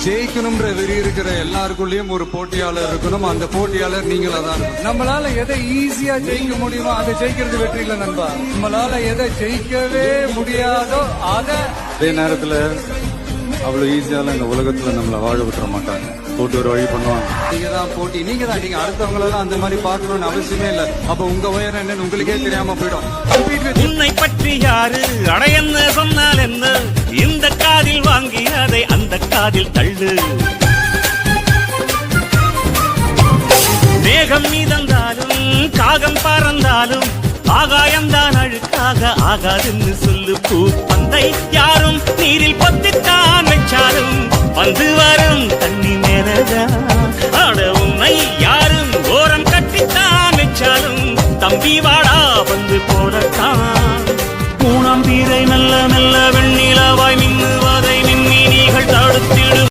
ஜெயிக்கணும்ன்ற வெறி இருக்கிற எல்லாருக்குள்ளயும் ஒரு போட்டியாளர் இருக்கணும். அந்த போட்டியாளர் நீங்களா தான் இருக்கணும். நம்மளால எதை ஈஸியா ஜெயிக்க முடியுமோ அதை ஜெயிக்கிறது வெற்றி இல்ல நண்பா. நம்மளால எதை ஜெயிக்கவே முடியாதோ அதை அதே நேரத்துல அவ்வளவு ஈஸியால இந்த உலகத்துல நம்மள வாழ விட்டுற மாட்டாங்க. போட்டு ஒரு வழி பண்ணுவாங்க. நீங்க தான் போட்டி, நீங்க தான். நீங்க அடுத்தவங்களெல்லாம் அந்த மாதிரி பாக்கணும்னு அவசியமே இல்ல. அப்ப உங்க உயரம் என்னன்னு உங்களுக்கே தெரியாம போயிடும். உன்னை பற்றி யாரு அடையன்னு சொன்னால் என்ன? இந்த காதில் வாங்கி அதை அந்த காதில் தள்ளு. மேகம் மீதந்தாலும் காகம் பறந்தாலும் ஆகாயம்தான் அழுக்காக ஆகாதுன்னு சொல்லு. பூ பந்தை யாரும் நீரில் பொத்தித்தான் வச்சாலும் வந்து வரும்